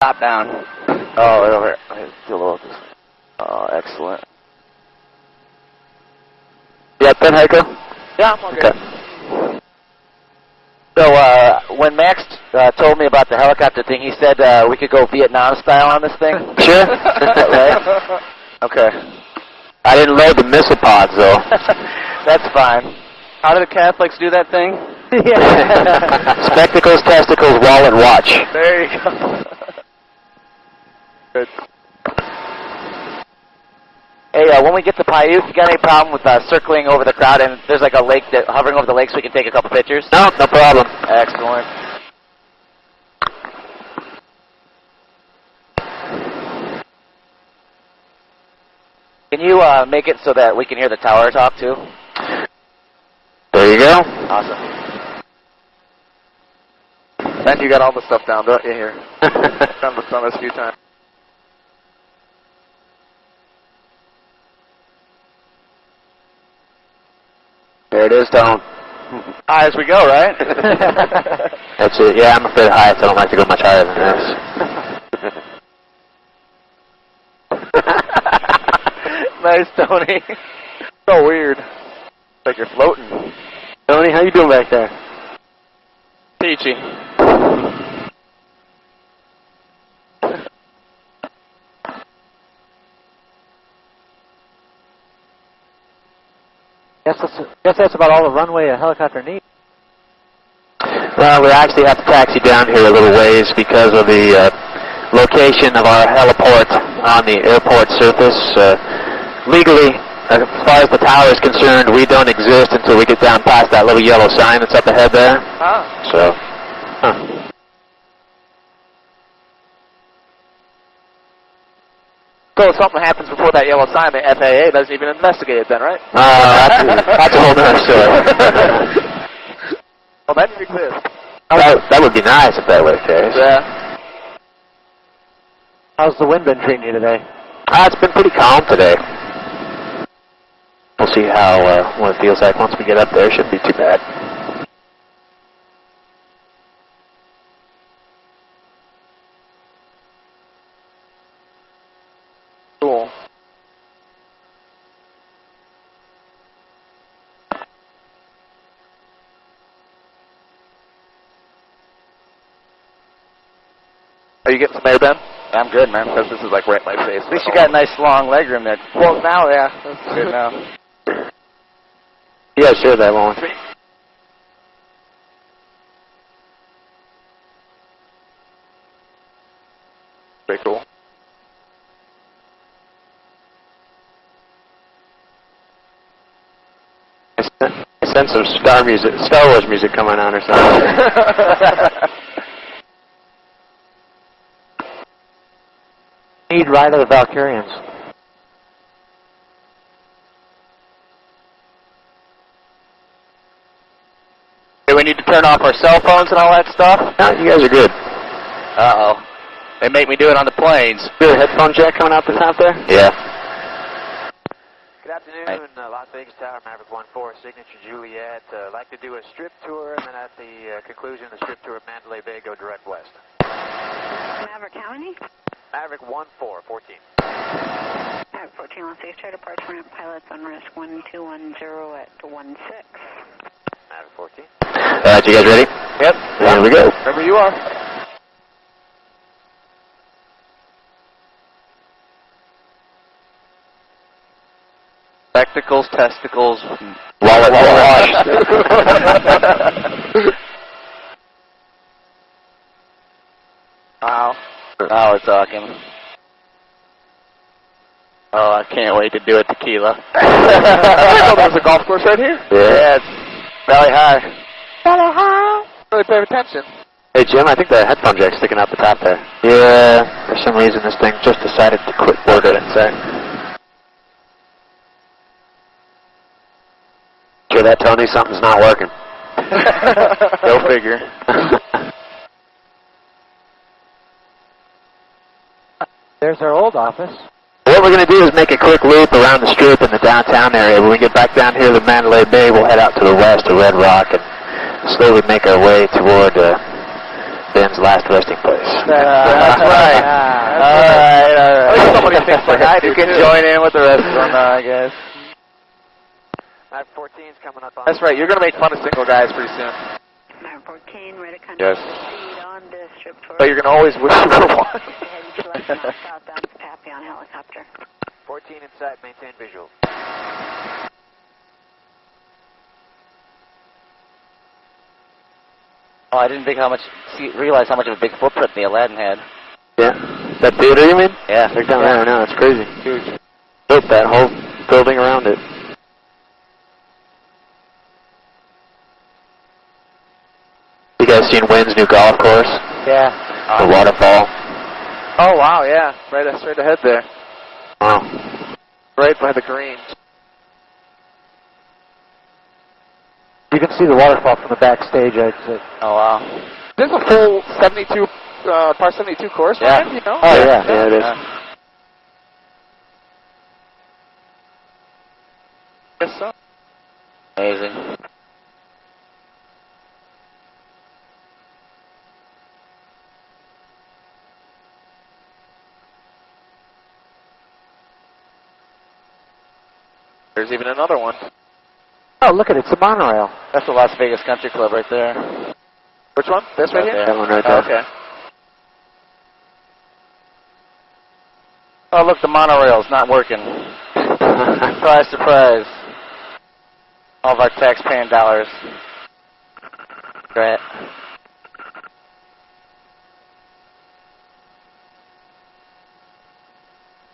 Top down. Oh, right over here. Let's do a little. Oh, excellent. Yeah, Ben Heiko? Yeah, I'm okay. So, when Max told me about the helicopter thing, he said we could go Vietnam style on this thing. Sure. Right? Okay. I didn't load the missile pods, though. That's fine. How do the Catholics do that thing? Yeah. Spectacles, testicles, wallet, watch. There you go. Good. Hey, when we get to Paiute, you got any problem with circling over the crowd and there's like a lake that hovering over the lake so we can take a couple pictures? No, no problem. Excellent. Can you make it so that we can hear the tower talk too? There you go. Awesome. And you got all the stuff down, don't you, here? Done this a few times. There it is, Tom. High as we go, right? That's it. Yeah, I'm afraid of heights. I don't like to go much higher than this. Nice, Tony. So weird. Like you're floating. Tony, how you doing back there? Peachy. Guess that's about all the runway a helicopter needs. Well, we actually have to taxi down here a little ways because of the location of our heliport on the airport surface. Legally, as far as the tower is concerned, we don't exist until we get down past that little yellow sign that's up ahead there. Ah. So, So if something happens before that yellow sign, the FAA doesn't even investigate it then, right? That's a whole nother story. Well, that didn't exist. That would be nice if that were the case. Yeah. How's the wind been treating you today? It's been pretty calm today. We'll see how what it feels like once we get up there. Shouldn't be too bad. Cool. Are you getting some air, Ben? I'm good, man. Because this is like right in my face. At least you got a nice long leg room there. Well, now, yeah. That's good now. Yeah, sure, that won't. Very cool. I sense some Star Wars music coming on or something. Need ride of the Valkyrians. Do we need to turn off our cell phones and all that stuff? No, you guys are good. Uh-oh. They make me do it on the planes. Good headphone jack coming out the top there? Yeah. Good afternoon, Las Vegas Tower, Maverick 14, Signature Juliet. Like to do a strip tour, and then at the conclusion of the strip tour of Mandalay Bay, go direct west. Maverick, how many? Maverick 14. Maverick 14, Las Vegas Tower, departure ramp, pilots on risk 1210 at 16. Maverick 14. You guys ready? Yep. Here we go. Wherever you are. Spectacles, testicles, Wallet wash. Wow. Now we're talking. Oh, I can't wait to do it tequila. Oh, there's a golf course right here? Yeah, it's Valley High. Valley High. Really pay attention. Hey, Jim, I think the headphone jack's sticking out the top there. Yeah, for some reason this thing just decided to quit working in sec. Hear that, Tony? Something's not working. Go figure. There's our old office. What we're going to do is make a quick loop around the strip in the downtown area. When we get back down here to Mandalay Bay, we'll head out to the west to Red Rock and slowly make our way toward Ben's last resting place. That's right. All right. At least somebody thinks like I do. You can join in with the rest of them, I guess. Map 14's coming up on. That's right. You're going to make fun of single guys pretty soon. Map 14, ready to contact Yes. proceed on the strip tour. But you're going to always wish you were one. Heading to left mile southbound to Papillon helicopter. 14 in sight, maintain visual. Oh, I didn't realize how much of a big footprint the Aladdin had. Yeah. That theater, you mean? Yeah. They're down there now. It's crazy. Huge. Built that whole building around it. You guys seen Wynn's new golf course? Yeah. The waterfall. Oh, wow, yeah. Right straight ahead there. Wow. Right by the green. You can see the waterfall from the backstage exit. Oh, wow. This is a full 72, par 72 course, Yeah. right? You know? Oh, yeah. Yeah, it is. Guess so. Amazing. There's even another one. Oh, look at it. It's a monorail. That's the Las Vegas Country Club right there. Which one? This right here? That one right Oh, there. okay. Oh, look, the monorail's not working. Surprise, surprise. All of our tax-paying dollars. Great.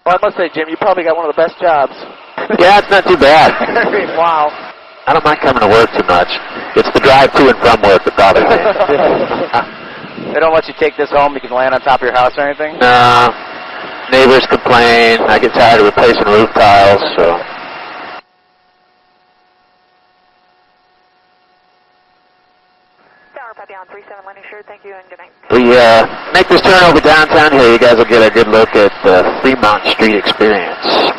Well, I must say, Jim, you probably got one of the best jobs. Yeah, it's not too bad. Wow. I don't mind coming to work too much. It's the drive to and from work that bothers me. They don't let you take this home. You can land on top of your house or anything? No. Neighbors complain. I get tired of replacing roof tiles, so. Tower Papillon 37, landing sure. Thank you and good night. We make this turn over downtown here. You guys will get a good look at the Fremont Street experience.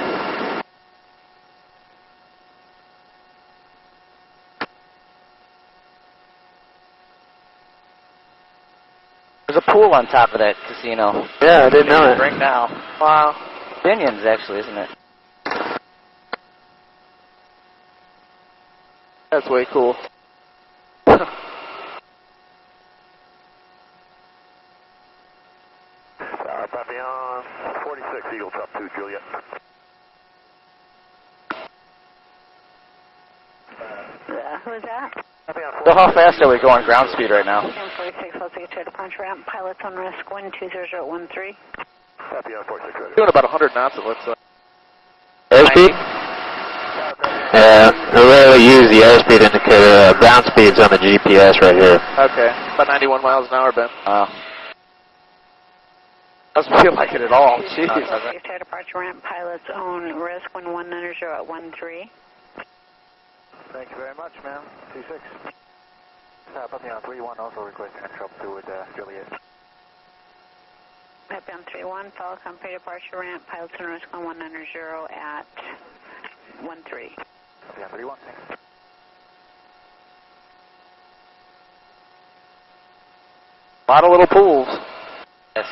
There's a pool on top of that casino. Yeah, I didn't know it. Right now. Wow. Binions, actually, isn't it? That's way cool. Tower Papillon 46, Eagle Drop 2, Juliet. Who is that? So how fast are we going ground speed right now? 46, let's get to a departure ramp. Pilots on risk 12013. Papillon 46, ready. Doing about 100 knots, it looks like. Airspeed? Yeah, I rarely use the airspeed indicator. Ground speed's on the GPS right here. Okay. About 91 miles an hour, Ben. Oh. Doesn't feel like it at all. Jeez. Let's get to a departure ramp. Pilots on risk 1190 at 13. Thank you very much, ma'am. 26. Papillon 31, also requesting a drop 2 with Juliet. Papillon 31, follow company departure ramp. Pilots on risk 1190 at 13. Papillon 31, thanks. A lot of little pools. Yes.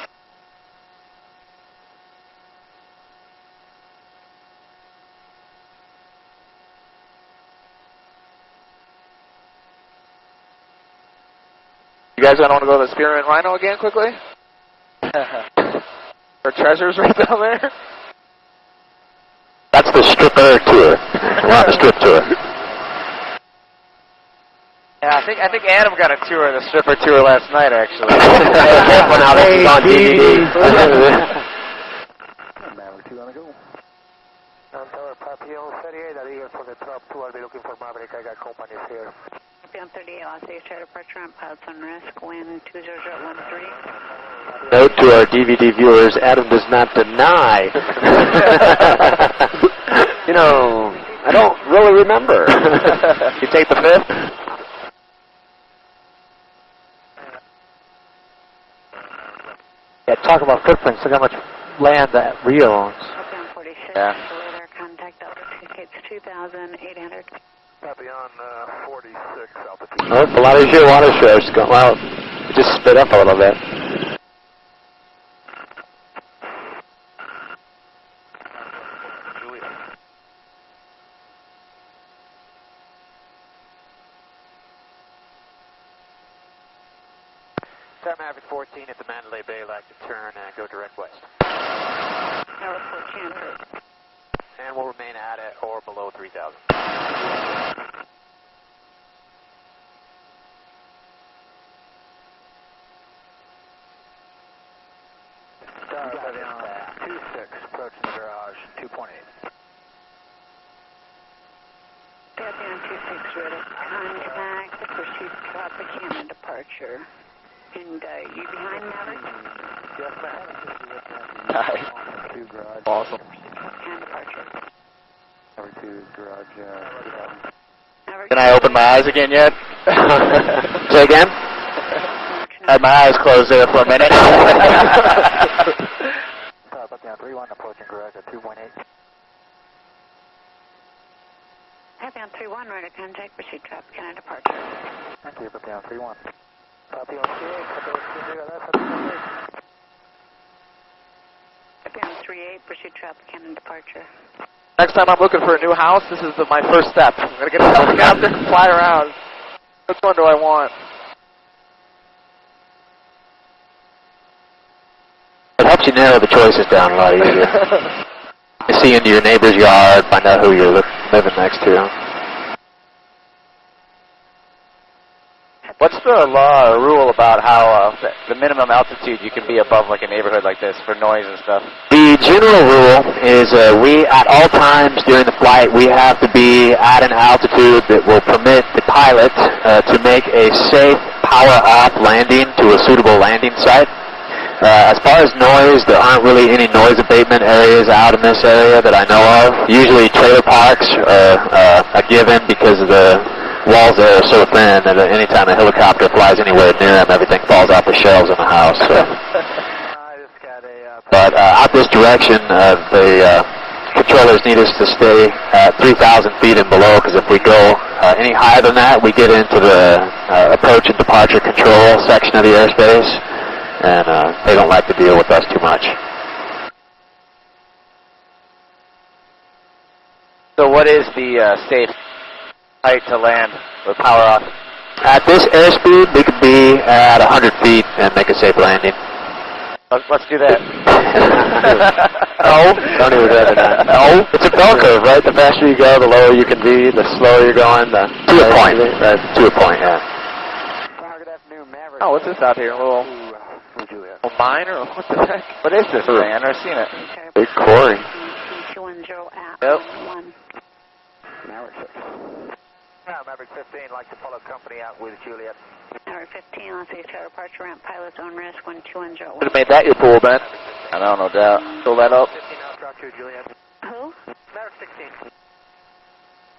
You guys want to go to the Spearmint Rhino again quickly? Or treasures right down there? That's the stripper tour. We're on the strip tour. Yeah, I think Adam got a tour of the stripper tour last night, actually. Careful now, this is on DVD. Maverick 2 on the go. Tower Papillon 38, I'll be for the drop 2. I'll be looking for Maverick. I got companies here. Papillon 38, Los Angeles departure ramp. Pilots on risk, wind 20 at 13. Note to our DVD viewers, Adam does not deny. You know, I don't really remember. You take the fifth? Yeah, talk about footprints. Look how much land that Rio owns. Papillon 46, Yeah. radar contact altitude 2,800. Papillon 46, altitude. Oh, a lot of your water shows go out. just spit up a little bit. Tower Maverick 14 at the Mandalay Bay, like to turn and go direct west. Tower 14 approved. And we'll remain at it or below 3,000. Tower 26, approaching the garage, 2.8. Fabian 26, ready to contact the pursuit Tropicana departure. And you behind Maverick? Yes, ma'am. Nice. 2 garage. Awesome. And departure. Number 2 garage. Maverick. Can I open my eyes again yet? Say again? Had my eyes closed there for a minute. Tower Buckdown 3-1, approaching garage at 2.8. Fabian 3-1, ready to contact pursuit Tropicana departure. Thank you, Buckdown 3-1. Copy on Fabian 3-8, pursuit Tropicana departure. Next time I'm looking for a new house, this is my first step. I'm going to get a helicopter and fly around. Which one do I want? It helps you narrow the choices down a lot easier. You see into your neighbor's yard, find out who you're living next to. What's the law or rule about how the minimum altitude you can be above like a neighborhood like this for noise and stuff? The general rule is we, at all times during the flight, we have to be at an altitude that will permit the pilot to make a safe power-off landing to a suitable landing site. As far as noise, there aren't really any noise abatement areas out in this area that I know of. Usually trailer parks are a given because of the walls there are so thin that anytime a helicopter flies anywhere near them, everything falls off the shelves in the house. So. But out this direction, the controllers need us to stay at 3,000 feet and below, because if we go any higher than that, we get into the approach and departure control section of the airspace, and they don't like to deal with us too much. So what is the safe height to land with power off? At this airspeed, we could be at 100 feet and make a safe landing. Let's do that. No, don't even do that. No, it's a bell curve, right? The faster you go, the lower you can be. The slower you're going, the to a point. Right, to a point, yeah. Oh, what's this out here? A little mine or what the heck? What is this thing? I've never seen it. big quarry. 210 at Yep. 1. Maverick 6. Yeah, Maverick 15, like to follow company out with Juliet. Maverick 15, let's see, tower departure ramp, pilot's own risk, 12101. Could have made that your pool, Ben. I don't know, no doubt. Fill that up. 15 out, drop to Juliet. Who? Maverick 16.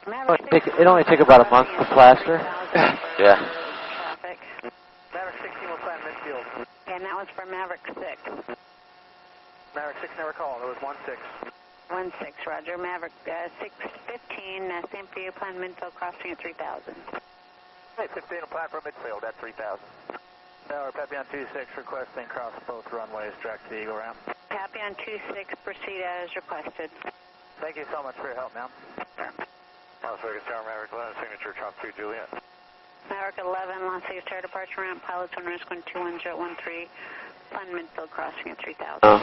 Maverick It only took about a month to plaster. Yeah. Traffic. Maverick 16 will plan midfield. And that was for Maverick 6. Maverick 6 never called, it was 1-6. 1-6, roger. Maverick 615, same for you, plan midfield crossing at 3,000. Hey, 15 will plan for midfield at 3,000. Tower Papillon 26 requesting cross both runways, direct to the Eagle ramp. Papillon 26, proceed as requested. Thank you so much for your help, ma'am. Las Vegas Tower Maverick 11, signature Trump 2 Juliet. Maverick 11, Las Vegas tower departure ramp, pilot's on risk 121.13, plan midfield crossing at 3,000. Oh,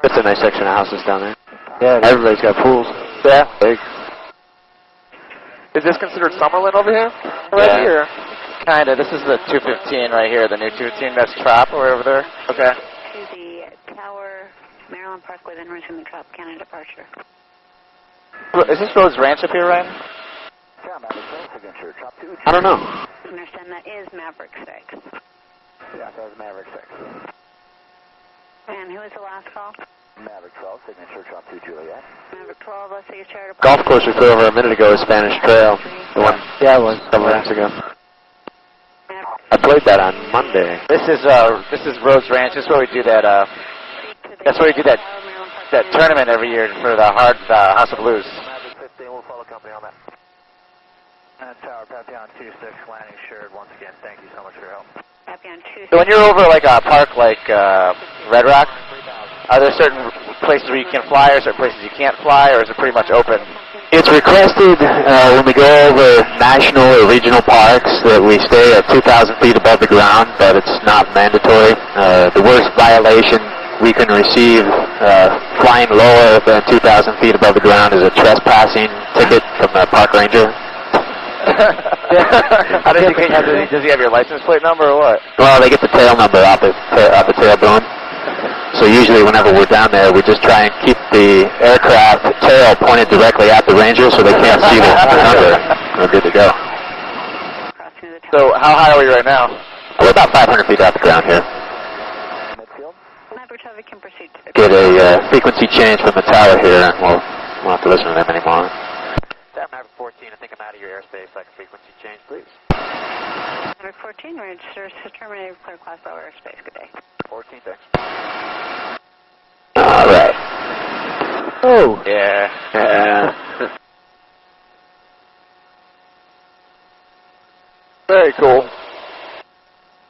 that's a nice section of houses down there. Yeah, everybody's got pools. Yeah. Big. Is this considered Summerlin over here? Right here. Kinda. This is the 215 right here, the new 215. That's Trop or over there. Okay. To the Tower, Maryland Parkway, then resume the Tropicana departure. Is this Rhodes Ranch up here, Ryan? Tower Maverick 6, signature Trump 2 I don't know. Understand that is Maverick 6. Yeah, that was Maverick 6. And who was the last call? Maverick 12, signature Trump 2 Juliet. Maverick 12, let's see, tower departure. Golf course we flew over a minute ago is Spanish Trail. The one, yeah, it was a couple months ago. I played that on Monday. This is Rhodes Ranch. This is where we do that. That's where we do that tournament every year for the House of Blues. Maverick 15 will follow company on that. And Tower Papillon 26, landing shared once again. Thank you so much for your help. Copy on 26. So when you're over like a park like Red Rock, are there certain places where you can fly or certain places you can't fly, or is it pretty much open? It's requested when we go over national or regional parks that we stay at 2,000 feet above the ground, but it's not mandatory. The worst violation we can receive flying lower than 2,000 feet above the ground is a trespassing ticket from the park ranger. How does he have your license plate number or what? Well, they get the tail number off the tailbone. So usually whenever we're down there, we just try and keep the aircraft tail pointed directly at the ranger so they can't see the number. We're good to go. So how high are we right now? We're about 500 feet off the ground here. Can proceed to the Get a frequency change from the tower here, and we'll have to listen to them anymore. Tower Maverick 14, I think I'm out of your airspace. Like a frequency change, please. Maverick 14, register to terminate clear class low airspace. Good day. 14, thanks. All right. Oh. Yeah. Very cool.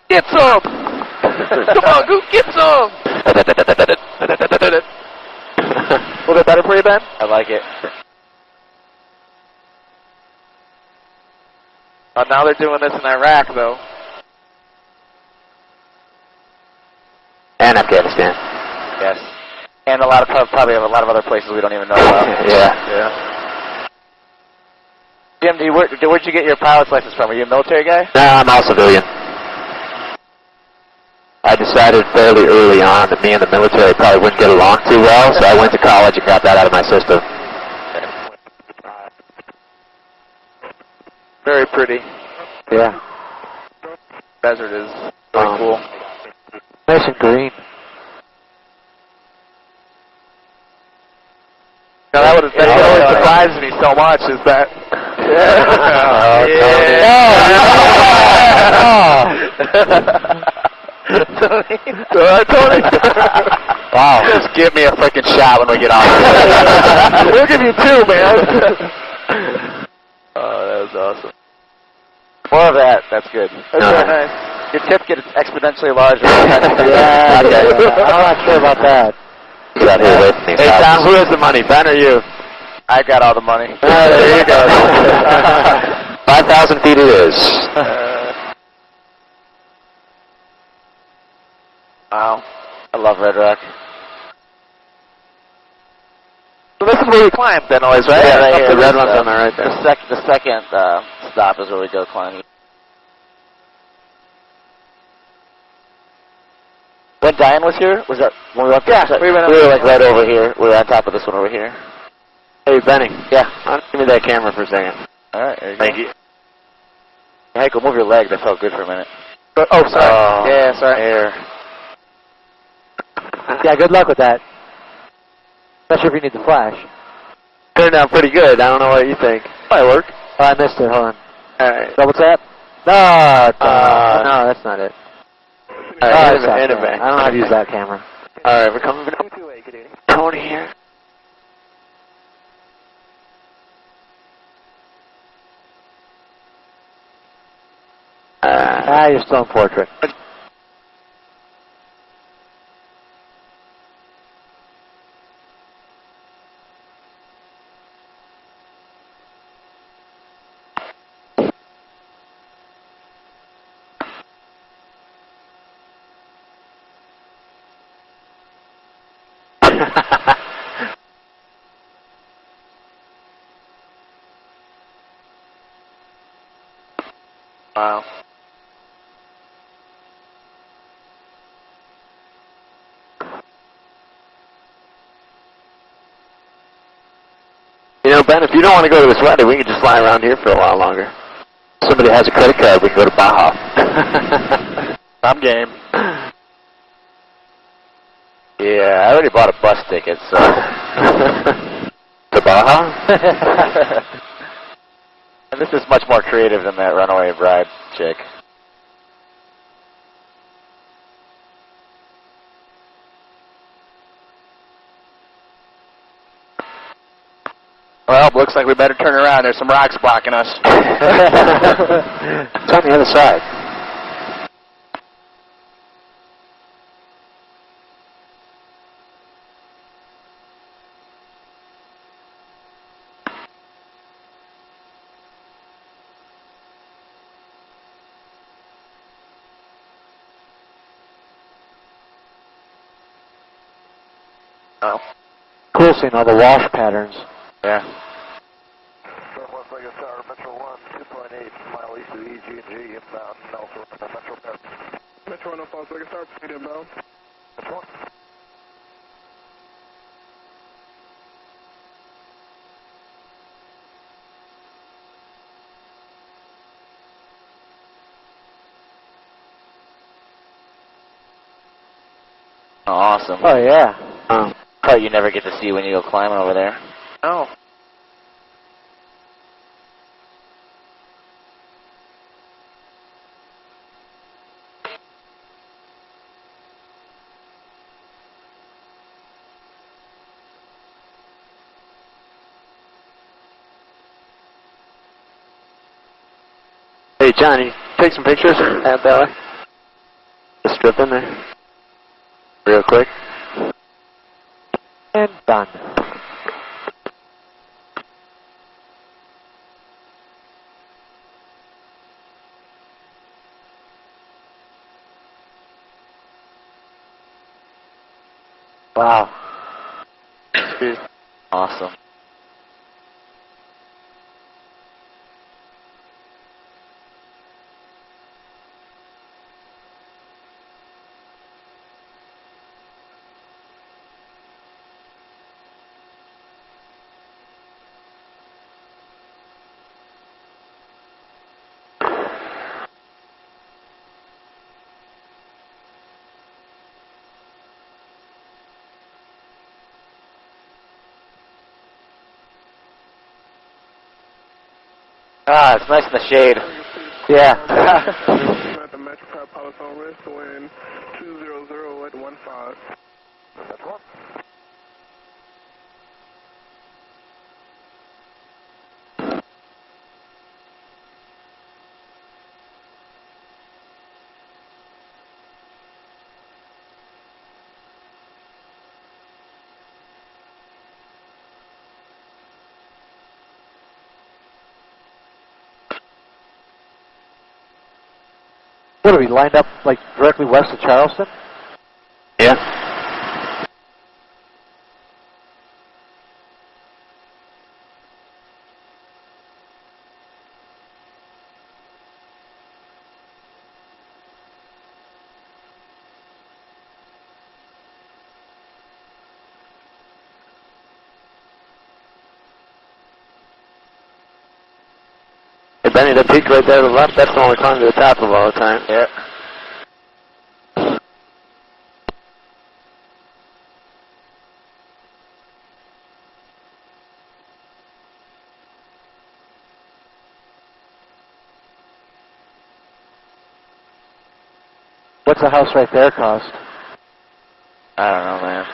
Get some! Come on, go get some! A little bit better for you, Ben? I like it. Now they're doing this in Iraq, though. And Afghanistan. Yes. And probably a lot of other places we don't even know about. Yeah. Jim, where'd you get your pilot's license from? Are you a military guy? No, I'm all civilian. I decided fairly early on that me and the military probably wouldn't get along too well, so I went to college and got that out of my system. Very pretty. Yeah. Desert is really cool. Nice and green. Now that always surprised me so much is that. Tony. Wow. Just give me a freaking shot when we get off. We'll give you two, man. Oh, that was awesome. More of that. That's good. That's very nice. Your tip gets exponentially larger. Yeah, I'm not sure about that. Hey, Tom, who has the money, Ben or you? I got all the money. There you go. 5,000 feet it is. Wow. I love Red Rock. So this is where we climb then always, right? Yeah, right here. The red one's on the right there. The second stop is where we go climbing. When Diane was here, was that when we went? Yeah, we were like right over here. We were on top of this one over here. Hey, Benny. Yeah. Give me that camera for a second. All right. There you Thank go. you. Hey, go move your leg. That felt good for a minute. Oh, sorry. Yeah, sorry. Here. Yeah, good luck with that. Not sure if you need the flash. Turned out pretty good. I don't know what you think. Might work. Oh, I missed it. Hold on. Alright. Double tap? No, no, that's not it. Alright, I don't know how to use that camera. Alright, we're coming back. Tony here. You're still in portrait. Wow. You know, Ben, if you don't want to go to this wedding, we can just fly around here for a while longer. If somebody has a credit card, we can go to Baja. I'm game. Yeah, I already bought a bus ticket, so. To Baja? And this is much more creative than that runaway bride chick. Well, looks like we better turn around. There's some rocks blocking us. It's on the other side. Oh. Cool seeing all the wash patterns. Yeah. Northwest Vegas Tower, Metro 1, 2.8 mile east of EG&G, inbound, Nelson, Metro Pet. Metro 1, Northwest Vegas Tower, proceed inbound. Metro 1. Oh, awesome. Oh, yeah. Part you never get to see when you go climbing over there. Oh. Hey, Johnny, take some pictures out that way. Just strip in there. Real quick. And done. Wow. Awesome. Ah, it's nice in the shade. Yeah. At the Metro Pet pilot's on wrist, wind 200 at 15. That's one. What are we lined up like directly west of Charleston? Yeah. Hey, Benny, that peak right there to the left, that's the one we climb to the top of all the time. Yeah. What's the house right there cost? I don't know, man.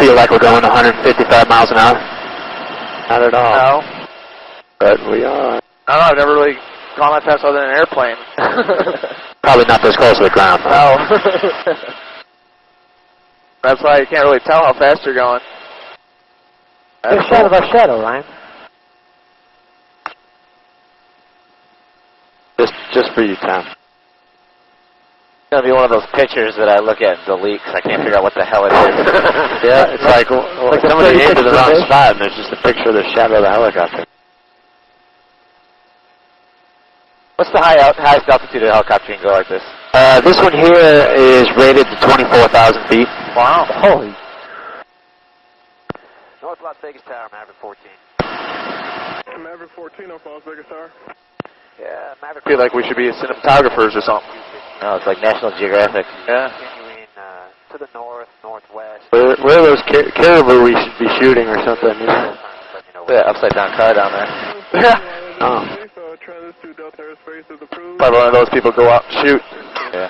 Feel like we're going 155 miles an hour? Not at all. No. But we are. I don't know, I've never really gone that fast other than an airplane. Probably not this close to the ground. No. That's why you can't really tell how fast you're going. There's shadow by shadow, Ryan. Just for you, Tom. It's going to be one of those pictures that I look at and delete because I can't figure out what the hell it is. Yeah, it's like somebody aimed to the wrong spot and there's just a picture of the shadow of the helicopter. What's the highest altitude a helicopter can go like this? This one here is rated to 24,000 feet. Wow. Holy. North Las Vegas Tower, Maverick 14. Maverick 14 off Las Vegas Tower. Yeah, Maverick. I feel like we should be cinematographers or something. No, it's like National Geographic. Yeah. Continuing to the north, northwest. Where are those caribou we should be shooting or something? You know? Yeah, upside down car down there. Yeah. Oh. Transit to Delta Airspace is approved. Probably one of those people go out and shoot. Yeah.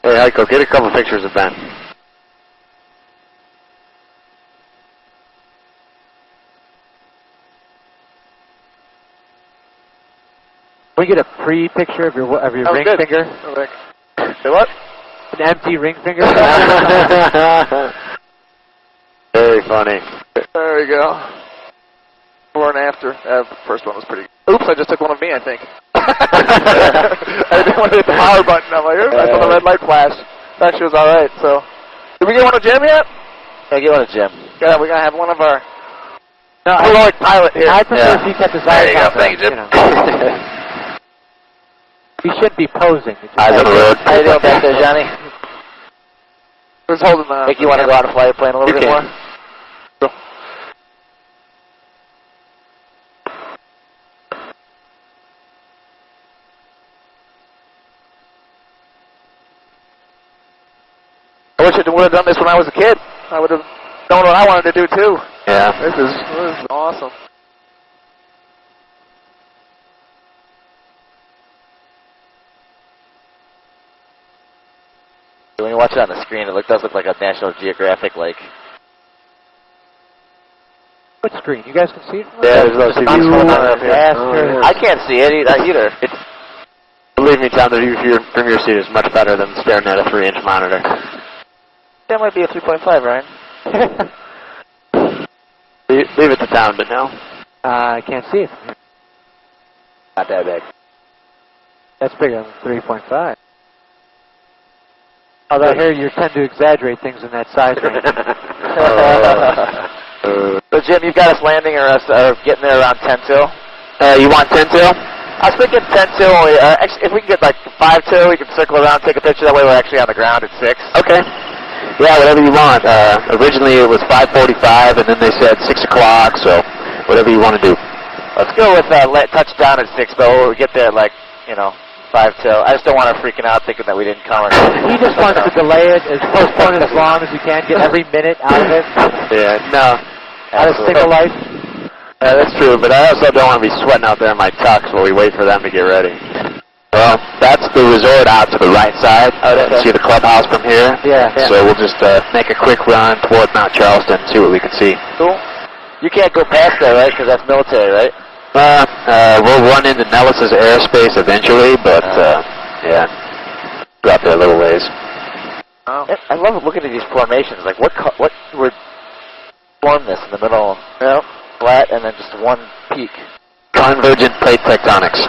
Hey, Heiko, get a couple pictures of Ben. Can we get a pre-picture of your ring good. finger? Say what? An empty ring finger? Very funny. There we go. Before and after. The first one was pretty good. Oops, I just took one of me, I think. I didn't want to hit the power button. I'm like, oops, I saw the red light flash. Actually, it was alright, so. Did we get one of Jim yet? Yeah, get one of Jim. Yeah, we're going to have one of our No, heroic pilot here. I prefer if he kept his There eyes you go. on Thank you, Jim. He shouldn't be posing. It's just Eyes on the road. How you doing back there, Johnny? Who's holding the... Think you want to go out and fly a plane a little You bit can. more? I wish I would have done this when I was a kid. I would have known what I wanted to do, too. Yeah. This is awesome. When you watch it on the screen, it does look like a National Geographic, like... What screen? You guys can see it? Yeah, there's those TVs going on up here. bastard. I can't see it either. Believe me, Tom, the view from your seat is much better than staring at a 3-inch monitor. That might be a 3.5, Ryan. Leave it to Tom, but no. I can't see it. Not that big. That's bigger than 3.5. Although I hear you tend to exaggerate things in that size range. So, Jim, you've got us landing or getting there around 10 till? You want 10 till? I was thinking 10 till. Actually, if we can get like 5 till, we can circle around, take a picture. That way we're actually on the ground at 6. Okay. Yeah, whatever you want. Originally it was 5:45, and then they said 6 o'clock, so whatever you want to do. Let's go with touchdown at 6, but we'll get there at like, 5 till. I just don't want her freaking out thinking that we didn't come. He just wants to delay it, postpone it as long as we can, get every minute out of it. Yeah, no. Out of single life. Yeah, that's true, but I also don't want to be sweating out there in my tux while we wait for them to get ready. Well, that's the resort out to the right side. See the clubhouse from here? Yeah. So we'll just make a quick run toward Mount Charleston and see what we can see. Cool. You can't go past there, right? Because that's military, right? We'll run into Nellis's airspace eventually, but, yeah, drop there a little ways. Oh. I love looking at these formations. Like, what would form this in the middle? Flat, and then just one peak. Convergent plate tectonics.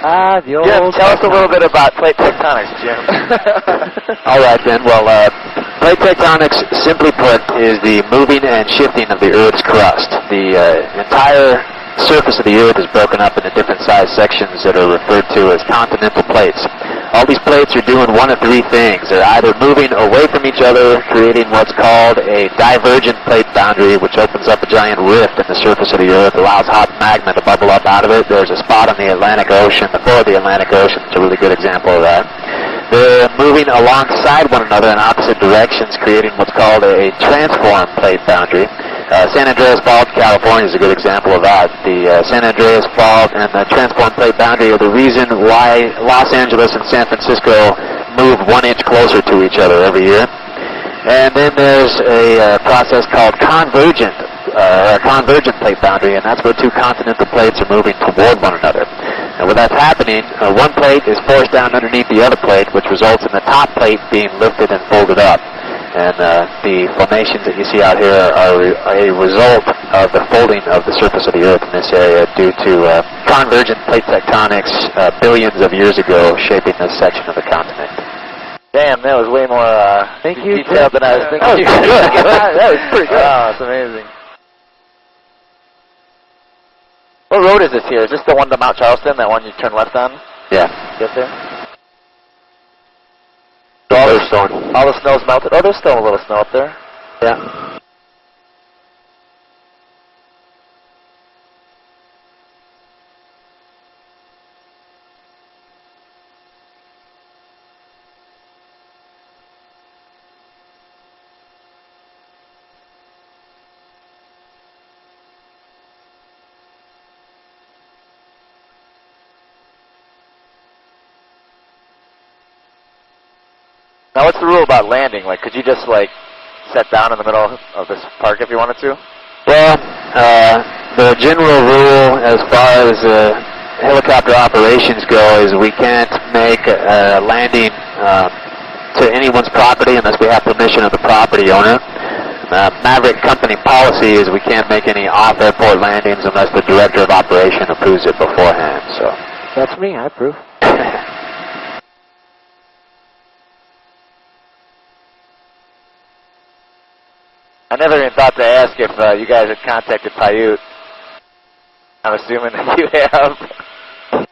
Ah, the old... Jim, tell us a little bit about plate tectonics, Jim. All right, then. Well, plate tectonics, simply put, is the moving and shifting of the Earth's crust. The entire surface of the Earth is broken up into different size sections that are referred to as continental plates. All these plates are doing one of 3 things. They're either moving away from each other, creating what's called a divergent plate boundary, which opens up a giant rift in the surface of the Earth, allows hot magma to bubble up out of it. There's a spot on the Atlantic Ocean, the floor of the Atlantic Ocean is a really good example of that. They're moving alongside one another in opposite directions, creating what's called a transform plate boundary. San Andreas Fault, California is a good example of that. The San Andreas Fault and the transform plate boundary are the reason why Los Angeles and San Francisco move 1 inch closer to each other every year. And then there's a process called convergent plate boundary, and that's where 2 continental plates are moving toward one another. And when that's happening, one plate is forced down underneath the other plate, which results in the top plate being lifted and folded up. And the formations that you see out here are a result of the folding of the surface of the Earth in this area due to convergent plate tectonics billions of years ago shaping this section of the continent. Damn, that was way more detailed than I was thinking. That was good. That was pretty good. Wow, it's amazing. What road is this here? Is this the one to Mount Charleston, that one you turn left on? Yeah. Get there? All the snow's melted. Oh, there's still a little snow up there. Yeah. Now, what's the rule about landing? Like, could you just, like, set down in the middle of this park if you wanted to? Well, the general rule as far as helicopter operations go is we can't make a landing to anyone's property unless we have permission of the property owner. Maverick company policy is we can't make any off-airport landings unless the director of operation approves it beforehand. So That's me, I approve. I never even thought to ask if you guys had contacted Paiute. I'm assuming that you have.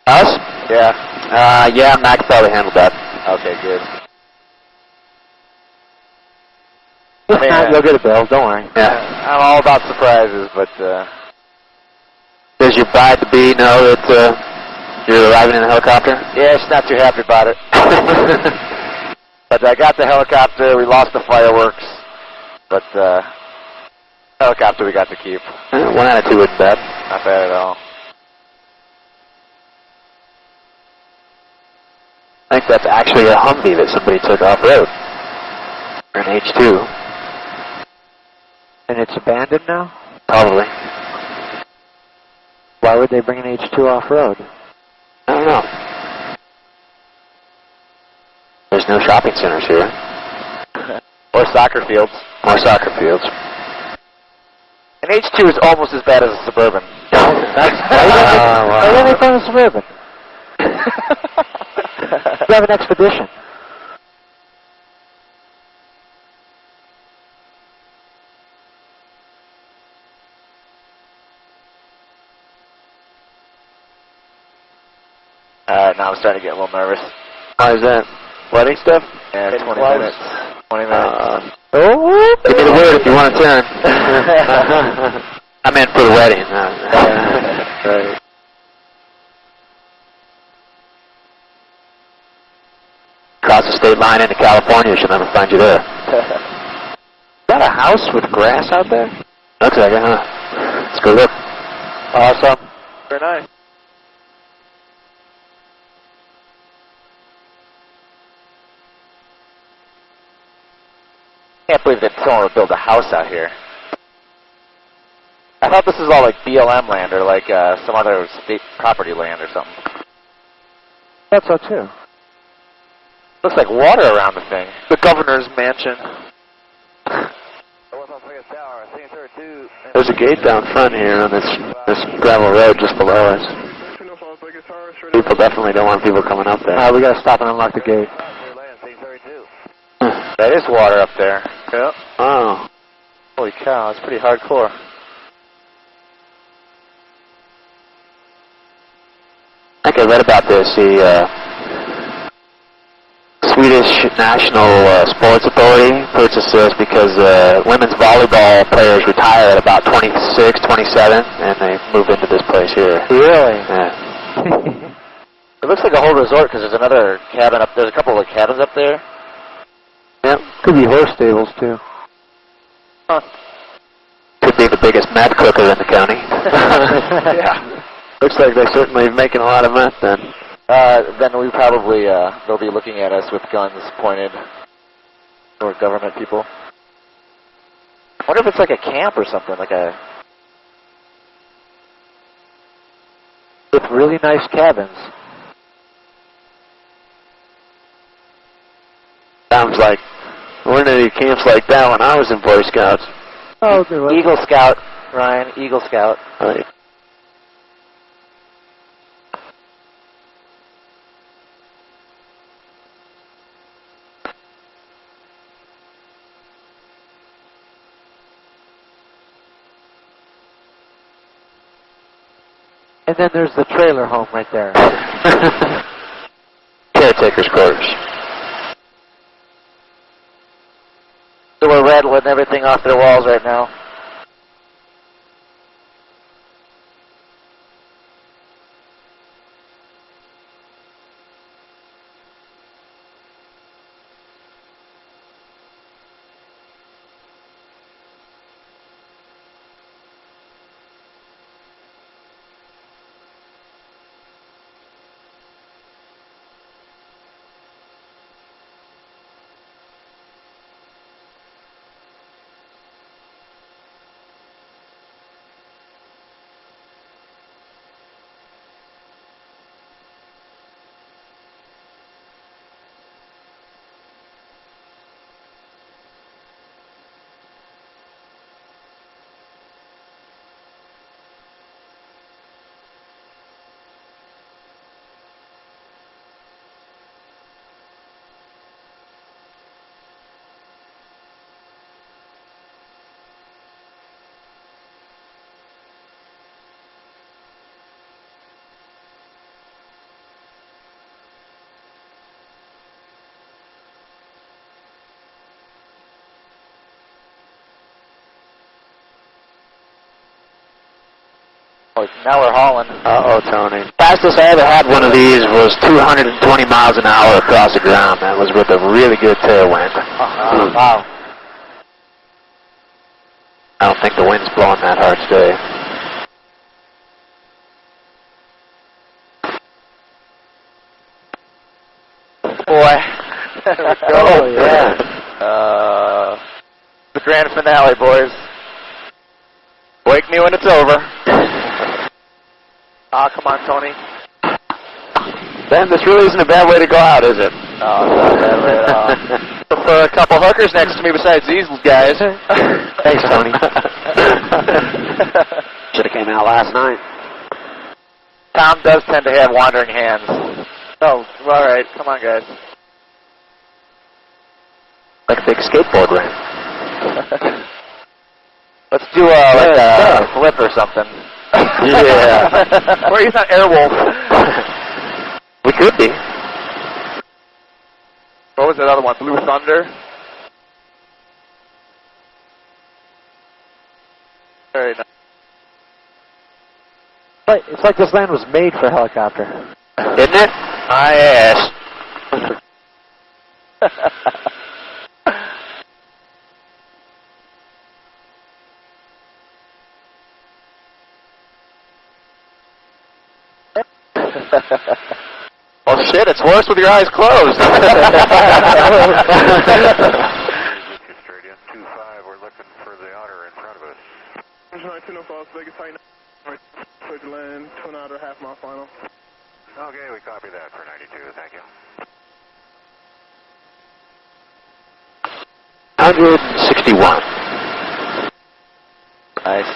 Us? Yeah. Yeah, Max probably handled that. Okay, good. You'll get a bill, don't worry. Yeah. I'm all about surprises, but Does your bride-to-be know that you're arriving in a helicopter? yeah, she's not too happy about it. But I got the helicopter. We lost the fireworks, but helicopter we got to keep. One out of two isn't bad. Not bad at all. I think that's actually a Humvee that somebody took off-road. Or an H2. And it's abandoned now? Probably. Why would they bring an H2 off-road? I don't know. There's no shopping centers here. Or soccer fields. Or soccer fields. An H2 is almost as bad as a Suburban. Why didn't they bring a Suburban? You have an expedition. Now I'm starting to get a little nervous. Why is that? Wedding stuff? Yeah, 20 minutes. 20 minutes. Give me the word if you want to turn. I meant for the wedding. Right. Cross the state line into California, she'll never find you there. Is that a house with grass out there? Looks like it, huh? Let's go look. Awesome. Very nice. Can't believe that someone would build a house out here. I thought this was all like BLM land or like some other state property land or something. Thought so too. Looks like water around the thing. The governor's mansion. There's a gate down front here on this gravel road just below us. People definitely don't want people coming up there. We gotta stop and unlock the gate. That is water up there. Yep. Oh. Holy cow, that's pretty hardcore. I think I read about this. The Swedish National Sports Authority purchased this because women's volleyball players retire at about 26, 27, and they move into this place here. Really? Yeah. It looks like a whole resort because there's another cabin up there. There's a couple of cabins up there. Yep. Could be horse stables too. Huh. Could be the biggest meth cooker in the county. Yeah. Looks like they're certainly making a lot of meth then. Then we probably, they'll be looking at us with guns pointed toward government people. I wonder if it's like a camp or something, like a... With really nice cabins. Sounds like weren't any camps like that when I was in Boy Scouts. Oh, Eagle Scout, Ryan. Eagle Scout. Right. And then there's the trailer home right there. Caretaker's quarters. So we're rattling everything off their walls right now. Now we're hauling. Uh-oh, Tony. Fastest I ever had one of these was 220 miles an hour across the ground. That was with a really good tailwind. Wow. I don't think the wind's blowing that hard today. Boy. Oh, yeah. The grand finale, boys. Wake me when it's over. Come on, Tony. Ben, this really isn't a bad way to go out, is it? No, it's not a bad way at all. Prefer a couple hookers next to me besides these guys. Thanks, Tony. Should have came out last night. Tom does tend to have wandering hands. Oh, all right. Come on, guys. Like a big skateboard ramp. Let's do like a flip or something. Yeah. Or he's not Airwolf. We could be. What was that other one? Blue Thunder? Very nice. It's like this land was made for a helicopter. Isn't it? My ass. Well, shit, it's worse with your eyes closed. Straight in, 2-5, we're looking for the otter in front of us. 19 Las Vegas, high 9, switch land, 2 outer, half mile final. Okay, we copy that for 92, thank you. 161. Nice.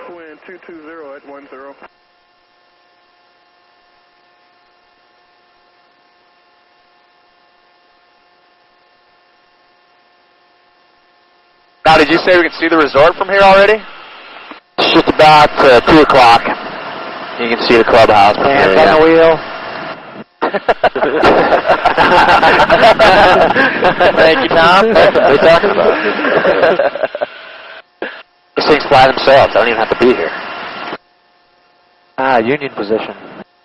Wind 220 at 10. Now, did you say we can see the resort from here already? It's just about 2 o'clock. You can see the clubhouse. Hands on the wheel. Thank you, Tom. What are you talking about? These things fly themselves. I don't even have to be here. Union position.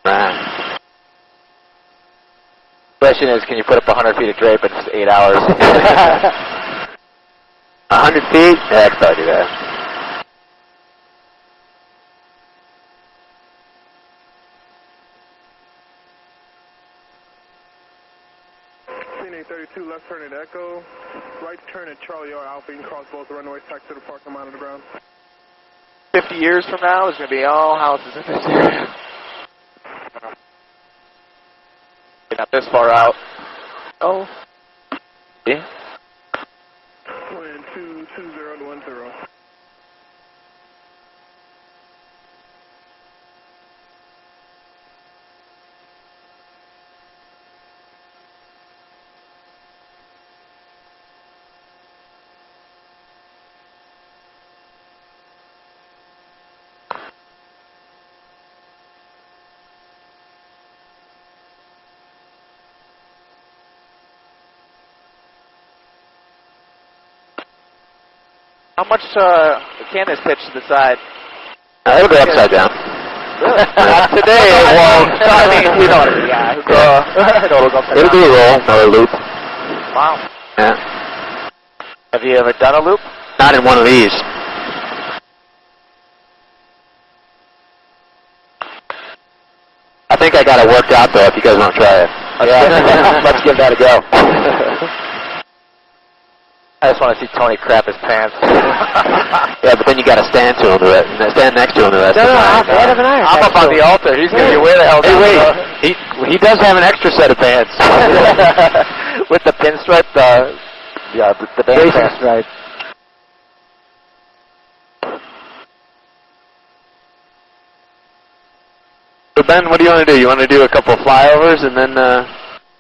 Right. Question is, can you put up 100 feet of drape in just 8 hours? 100 feet? Yeah, I could probably do that. CNA 32, left turn at Echo. Right turn at Charlie R. Alpha. You can cross both runways, taxi to the parking lot on the ground. 50 years from now, there's going to be all houses in this area. Not this far out. Oh. Yeah. Wind 220 to 10. How much can this pitch to the side? It'll go upside down. Not today, it won't. I mean, you know what I mean. Yeah, it'll go upside It'll down. be a roll, or a loop. Wow. Yeah. Have you ever done a loop? Not in one of these. I think I got it worked out, though, if you guys want to try it. Yeah. Let's give that a go. I just want to see Tony crap his pants. Yeah, but then you got to stand to him, stand next to him the rest of the time. I'm up on the altar. He's going to be where the hell? Hey, wait. He does have an extra set of pants. With the pinstripe, yeah, the band pants, right? So Ben, what do you want to do? You want to do a couple of flyovers and then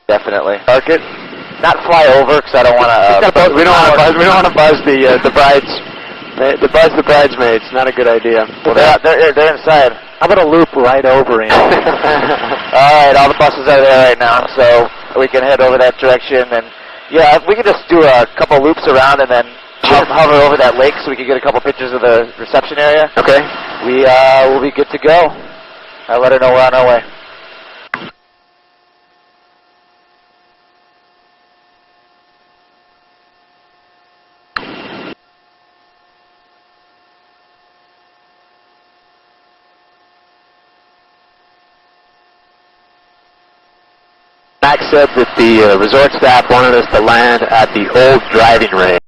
Definitely. park it? Not fly over, because I don't want to. We don't want to buzz. We don't want to buzz the brides. The bridesmaids. Not a good idea. Well, they're inside. How about a loop right over him? All right, all the buses are there right now, so we can head over that direction. And yeah, we can just do a couple loops around and then hover over that lake so we can get a couple pictures of the reception area. Okay. We will be good to go. I'll let her know we're on our way. Max said that the resort staff wanted us to land at the old driving range.